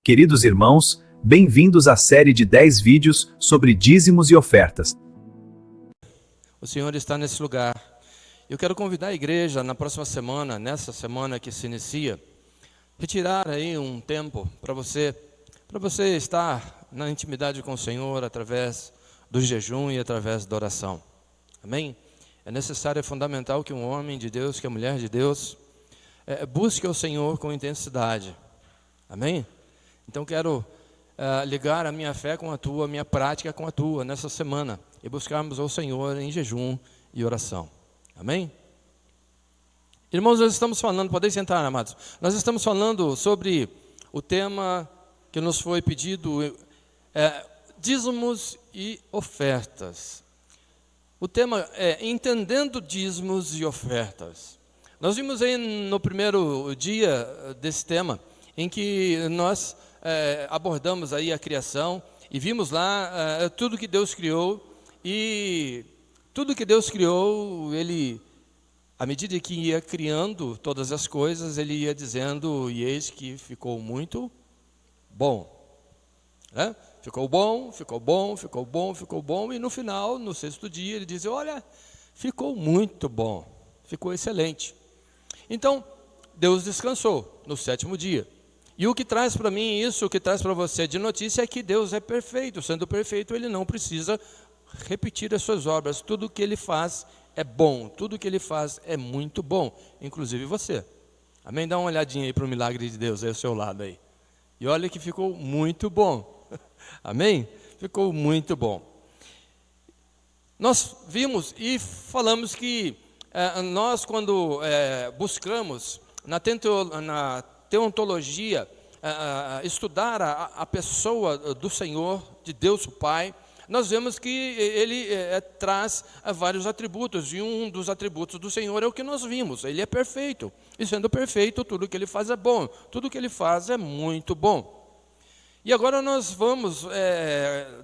Queridos irmãos, bem-vindos à série de 10 vídeos sobre dízimos e ofertas. O Senhor está nesse lugar. Eu quero convidar a igreja na próxima semana, nessa semana que se inicia, retirar aí um tempo para você estar na intimidade com o Senhor através do jejum e através da oração. Amém? É necessário, é fundamental que um homem de Deus, que a mulher de Deus, busque o Senhor com intensidade. Amém? Então quero ligar a minha fé com a tua, a minha prática com a tua nessa semana e buscarmos ao Senhor em jejum e oração. Amém? Irmãos, nós estamos falando, podem sentar, amados. Nós estamos falando sobre o tema que nos foi pedido, dízimos e ofertas. O tema é entendendo dízimos e ofertas. Nós vimos aí no primeiro dia desse tema, em que nós abordamos aí a criação e vimos lá tudo que Deus criou, e tudo que Deus criou, Ele, à medida que ia criando todas as coisas, Ele ia dizendo, e eis que ficou muito bom. Ficou bom, ficou bom, ficou bom, ficou bom, e no final, no sexto dia, Ele diz, olha, ficou muito bom, ficou excelente. Então, Deus descansou no sétimo dia. E o que traz para mim isso, o que traz para você de notícia é que Deus é perfeito. Sendo perfeito, Ele não precisa repetir as suas obras. Tudo que Ele faz é bom, tudo que Ele faz é muito bom, inclusive você. Amém? Dá uma olhadinha aí para o milagre de Deus aí ao seu lado aí. E olha que ficou muito bom. Amém? Ficou muito bom. Nós vimos e falamos que nós quando buscamos na teontologia, estudar a pessoa do Senhor, de Deus o Pai, nós vemos que Ele traz vários atributos, e um dos atributos do Senhor é o que nós vimos, Ele é perfeito, e sendo perfeito, tudo que Ele faz é bom, tudo que Ele faz é muito bom. E agora nós vamos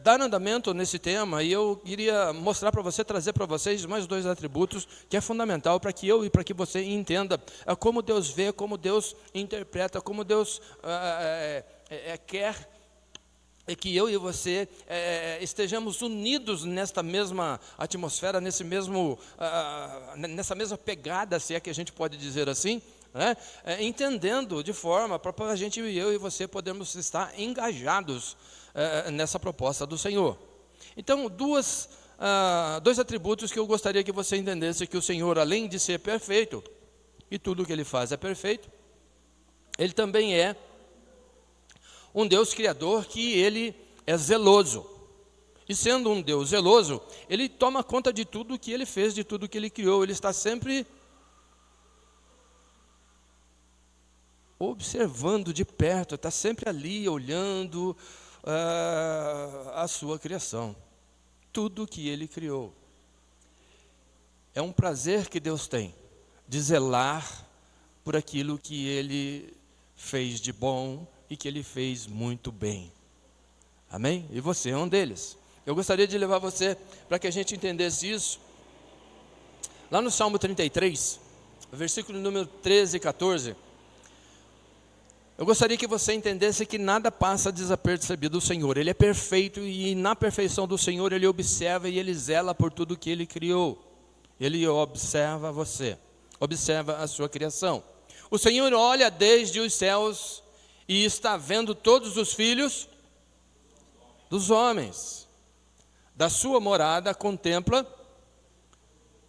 dar andamento nesse tema, e eu queria mostrar para você, trazer para vocês mais dois atributos que é fundamental para que eu e para que você entenda como Deus vê, como Deus interpreta, como Deus quer que eu e você estejamos unidos nesta mesma atmosfera, nessa mesma pegada, se é que a gente pode dizer assim, entendendo de forma para a gente, eu e você, podermos estar engajados nessa proposta do Senhor. Então, dois atributos que eu gostaria que você entendesse, que o Senhor, além de ser perfeito, e tudo que Ele faz é perfeito, Ele também é um Deus criador, que Ele é zeloso. E sendo um Deus zeloso, Ele toma conta de tudo que Ele fez, de tudo que Ele criou. Ele está sempre observando de perto, está sempre ali olhando a sua criação, tudo que Ele criou. É um prazer que Deus tem de zelar por aquilo que Ele fez de bom e que Ele fez muito bem. Amém? E você é um deles. Eu gostaria de levar você para que a gente entendesse isso. Lá no Salmo 33, versículo número 13 e 14, eu gostaria que você entendesse que nada passa desapercebido do Senhor. Ele é perfeito, e na perfeição do Senhor Ele observa e Ele zela por tudo que Ele criou. Ele observa você, observa a sua criação. O Senhor olha desde os céus e está vendo todos os filhos dos homens. Da sua morada contempla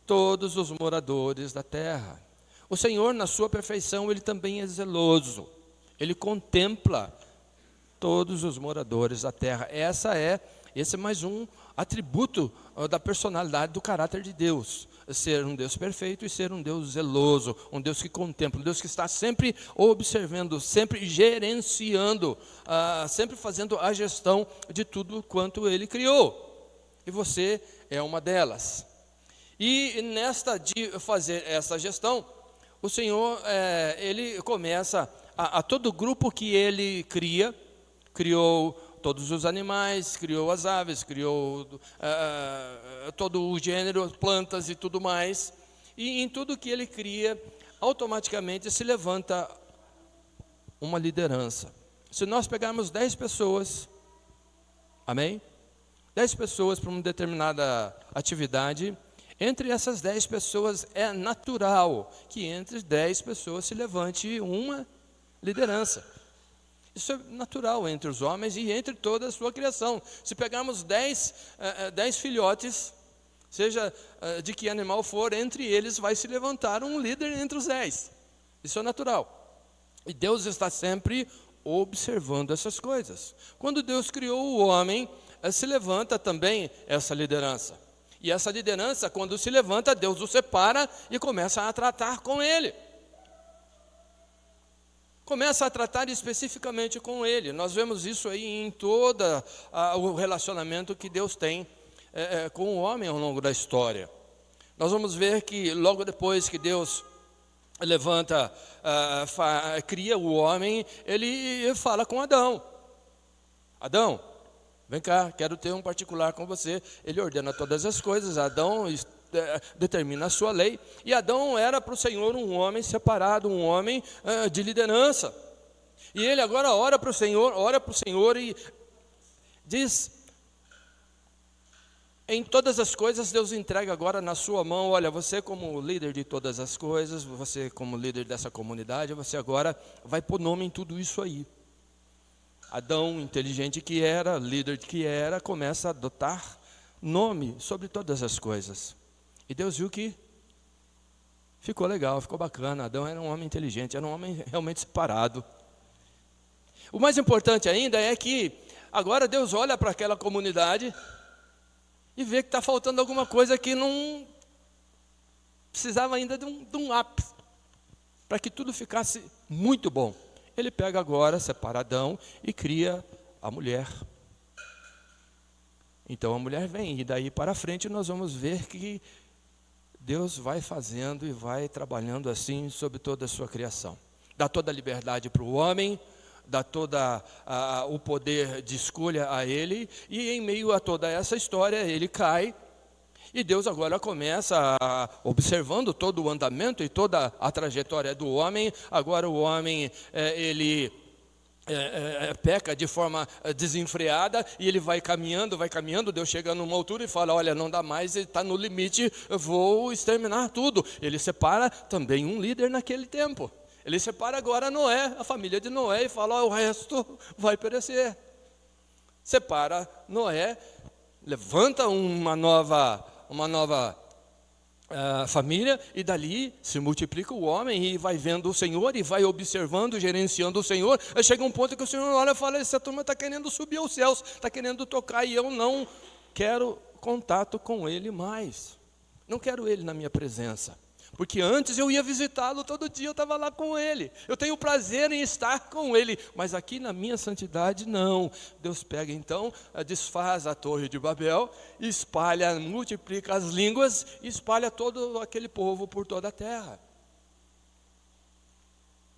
todos os moradores da terra. O Senhor, na sua perfeição, Ele também é zeloso. Ele contempla todos os moradores da terra. Esse é mais um atributo da personalidade, do caráter de Deus. Ser um Deus perfeito e ser um Deus zeloso, um Deus que contempla, um Deus que está sempre observando, sempre gerenciando, sempre fazendo a gestão de tudo quanto Ele criou. E você é uma delas. E nesta de fazer essa gestão, o Senhor, Ele começa a todo grupo que Ele criou todos os animais, criou as aves, criou todo o gênero, plantas e tudo mais. E em tudo que Ele cria, automaticamente se levanta uma liderança. se nós pegarmos 10 pessoas, amém? 10 pessoas para uma determinada atividade, entre essas 10 pessoas é natural que entre 10 pessoas se levante uma liderança. Isso é natural entre os homens e entre toda a sua criação. Se pegarmos 10 filhotes, seja de que animal for, entre eles vai se levantar um líder entre os 10. Isso é natural. E Deus está sempre observando essas coisas. Quando Deus criou o homem, se levanta também essa liderança. E essa liderança, quando se levanta, Deus o separa e começa a tratar com ele. Começa a tratar especificamente com ele. Nós vemos isso aí em todo o relacionamento que Deus tem com o homem ao longo da história. Nós vamos ver que logo depois que Deus levanta, cria o homem, ele fala com Adão. Adão, vem cá, quero ter um particular com você. Ele ordena todas as coisas, Adão determina a sua lei. E Adão era para o Senhor um homem separado, um homem de liderança. E ele agora ora para o Senhor e diz: em todas as coisas Deus entrega agora na sua mão. Olha, você como líder de todas as coisas, você como líder dessa comunidade, você agora vai pôr nome em tudo isso aí. Adão, inteligente que era, líder que era, começa a adotar nome sobre todas as coisas. E Deus viu que ficou legal, ficou bacana. Adão era um homem inteligente, era um homem realmente separado. O mais importante ainda é que agora Deus olha para aquela comunidade e vê que está faltando alguma coisa que não precisava ainda de um ápice, para que tudo ficasse muito bom. Ele pega agora, separa Adão e cria a mulher. Então a mulher vem, e daí para frente nós vamos ver que Deus vai fazendo e vai trabalhando assim sobre toda a sua criação. Dá toda a liberdade para o homem, dá todo o poder de escolha a ele, e em meio a toda essa história ele cai, e Deus agora começa observando todo o andamento e toda a trajetória do homem. Agora o homem, ele peca de forma desenfreada, e ele vai caminhando, Deus chega numa altura e fala: olha, não dá mais, ele está no limite, eu vou exterminar tudo. Ele separa também um líder naquele tempo. Ele separa agora Noé, a família de Noé, e fala: o resto vai perecer. Separa Noé, levanta uma nova família, e dali se multiplica o homem, e vai vendo o Senhor, e vai observando, gerenciando o Senhor. Aí chega um ponto que o Senhor olha e fala: essa turma está querendo subir aos céus, está querendo tocar, e eu não quero contato com ele mais. Não quero ele na minha presença. Porque antes eu ia visitá-lo todo dia, eu estava lá com ele. Eu tenho prazer em estar com ele. Mas aqui na minha santidade, não. Deus pega então, desfaz a torre de Babel, espalha, multiplica as línguas, e espalha todo aquele povo por toda a terra.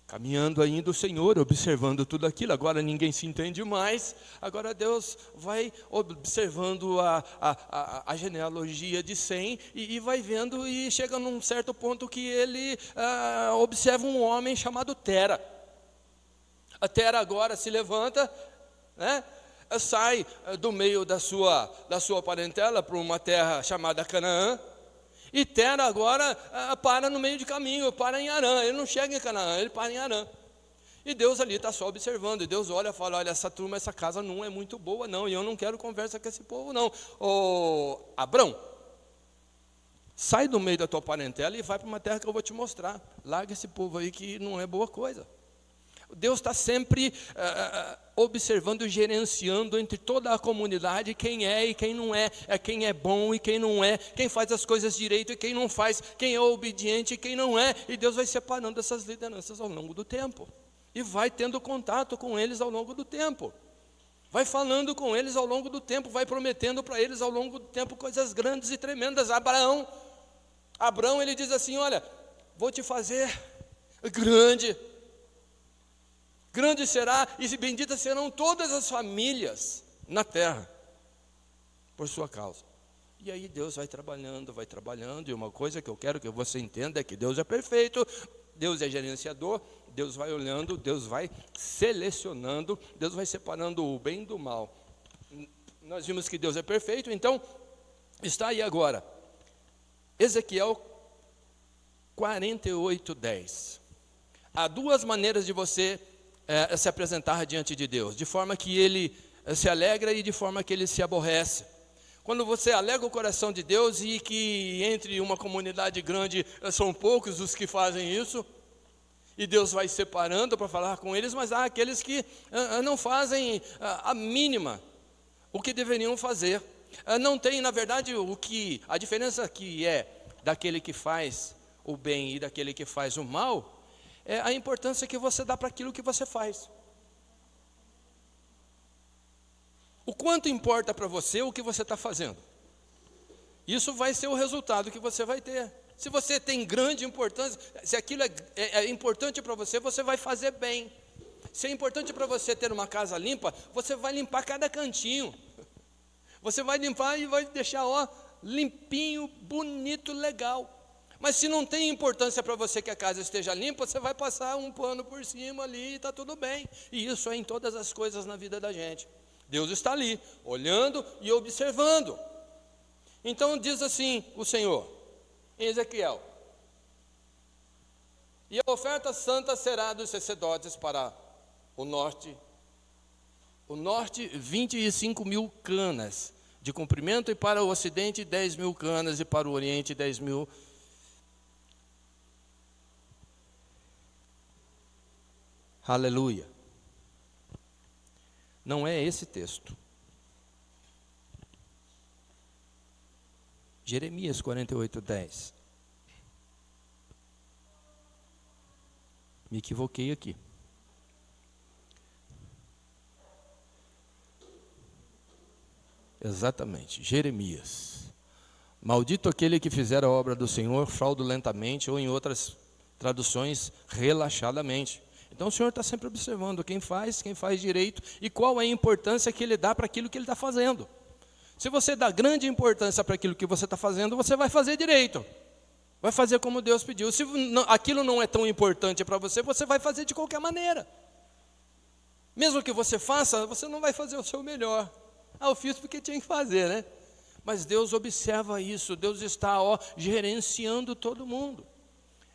Caminhando ainda o Senhor, observando tudo aquilo. Agora ninguém se entende mais. Agora Deus vai observando a genealogia de Sem, e vai vendo, e chega num certo ponto que ele observa um homem chamado Tera. A Tera agora se levanta, né? Sai do meio da sua parentela para uma terra chamada Canaã. E Tera agora para no meio de caminho, para em Harã. Ele não chega em Canaã, ele para em Harã. E Deus ali está só observando. E Deus olha e fala: olha, essa turma, essa casa não é muito boa não, e eu não quero conversa com esse povo não. Ô Abrão, sai do meio da tua parentela e vai para uma terra que eu vou te mostrar. Larga esse povo aí que não é boa coisa. Deus está sempre observando e gerenciando entre toda a comunidade quem é e quem não é, quem é bom e quem não é, quem faz as coisas direito e quem não faz, quem é obediente e quem não é. E Deus vai separando essas lideranças ao longo do tempo, e vai tendo contato com eles ao longo do tempo, vai falando com eles ao longo do tempo, vai prometendo para eles ao longo do tempo coisas grandes e tremendas. Abraão, ele diz assim: olha, vou te fazer grande será, e benditas serão todas as famílias na terra, por sua causa. E aí Deus vai trabalhando, e uma coisa que eu quero que você entenda é que Deus é perfeito. Deus é gerenciador, Deus vai olhando, Deus vai selecionando, Deus vai separando o bem do mal. Nós vimos que Deus é perfeito, então está aí agora, Ezequiel 48:10. Há duas maneiras de você se apresentar diante de Deus, de forma que Ele se alegra e de forma que Ele se aborrece. Quando você alega o coração de Deus e que entre uma comunidade grande são poucos os que fazem isso, e Deus vai separando para falar com eles, mas há aqueles que não fazem a mínima o que deveriam fazer. Não tem, na verdade, a diferença que é daquele que faz o bem e daquele que faz o mal, é a importância que você dá para aquilo que você faz. O quanto importa para você o que você está fazendo? Isso vai ser o resultado que você vai ter. Se você tem grande importância, se aquilo é importante para você, você vai fazer bem. Se é importante para você ter uma casa limpa, você vai limpar cada cantinho. Você vai limpar e vai deixar limpinho, bonito, legal. Mas se não tem importância para você que a casa esteja limpa, você vai passar um pano por cima ali e está tudo bem. E isso é em todas as coisas na vida da gente. Deus está ali, olhando e observando. Então diz assim o Senhor, em Ezequiel: e a oferta santa será dos sacerdotes para o norte 25.000 canas de comprimento, e para o ocidente 10.000 canas, e para o oriente 10.000. Aleluia. Não é esse texto. Jeremias 48:10. Me equivoquei aqui. Exatamente, Jeremias. Maldito aquele que fizer a obra do Senhor fraudulentamente, ou em outras traduções, relaxadamente. Então o Senhor está sempre observando quem faz direito e qual é a importância que Ele dá para aquilo que Ele está fazendo. Se você dá grande importância para aquilo que você está fazendo, você vai fazer direito. Vai fazer como Deus pediu. Se aquilo não é tão importante para você, você vai fazer de qualquer maneira. Mesmo que você faça, você não vai fazer o seu melhor. Eu fiz porque tinha que fazer, né? Mas Deus observa isso, Deus está gerenciando todo mundo.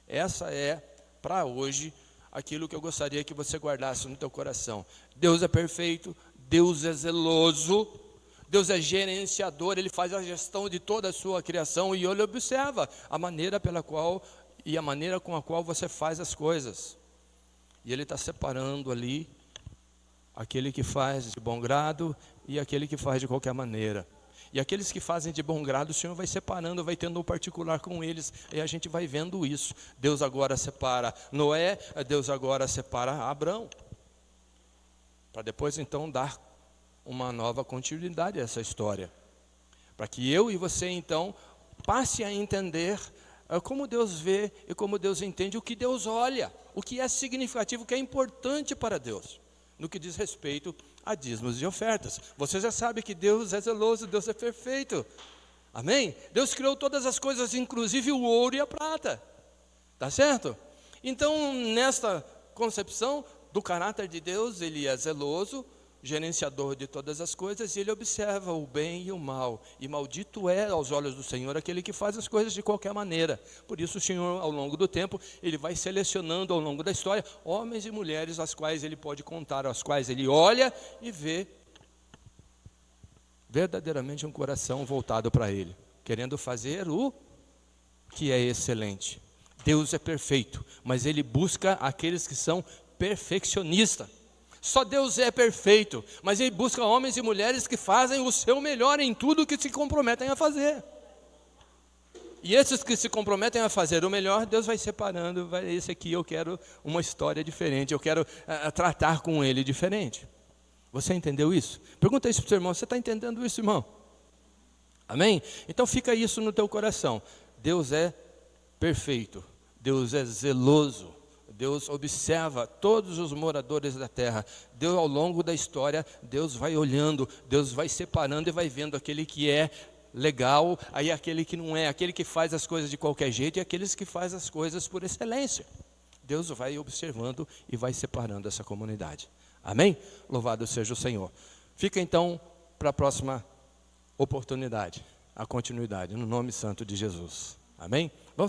Essa é, para hoje, aquilo que eu gostaria que você guardasse no teu coração. Deus é perfeito, Deus é zeloso, Deus é gerenciador, Ele faz a gestão de toda a sua criação e Ele observa a maneira pela qual e a maneira com a qual você faz as coisas. E Ele está separando ali aquele que faz de bom grado e aquele que faz de qualquer maneira. E aqueles que fazem de bom grado, o Senhor vai separando, vai tendo um particular com eles, e a gente vai vendo isso. Deus agora separa Noé, Deus agora separa Abrão, para depois então dar uma nova continuidade a essa história, para que eu e você então passe a entender como Deus vê e como Deus entende, o que Deus olha, o que é significativo, o que é importante para Deus, no que diz respeito a dízimos e ofertas. Você já sabe que Deus é zeloso, Deus é perfeito, amém? Deus criou todas as coisas, inclusive o ouro e a prata, tá certo? Então, nesta concepção do caráter de Deus, Ele é zeloso, gerenciador de todas as coisas, e Ele observa o bem e o mal, e maldito é aos olhos do Senhor aquele que faz as coisas de qualquer maneira. Por isso o Senhor, ao longo do tempo, Ele vai selecionando ao longo da história homens e mulheres às quais Ele pode contar, às quais Ele olha e vê verdadeiramente um coração voltado para Ele, querendo fazer o que é excelente. Deus é perfeito, mas Ele busca aqueles que são perfeccionistas. Só Deus é perfeito, mas Ele busca homens e mulheres que fazem o seu melhor em tudo que se comprometem a fazer. E esses que se comprometem a fazer o melhor, Deus vai separando, esse aqui eu quero uma história diferente, eu quero tratar com ele diferente. Você entendeu isso? Pergunta isso para o seu irmão, você está entendendo isso, irmão? Amém? Então fica isso no teu coração. Deus é perfeito, Deus é zeloso. Deus observa todos os moradores da terra. Deus, ao longo da história, Deus vai olhando, Deus vai separando e vai vendo aquele que é legal, aí aquele que não é, aquele que faz as coisas de qualquer jeito e aqueles que faz as coisas por excelência. Deus vai observando e vai separando essa comunidade. Amém? Louvado seja o Senhor. Fica então para a próxima oportunidade, a continuidade, no nome santo de Jesus. Amém? Vamos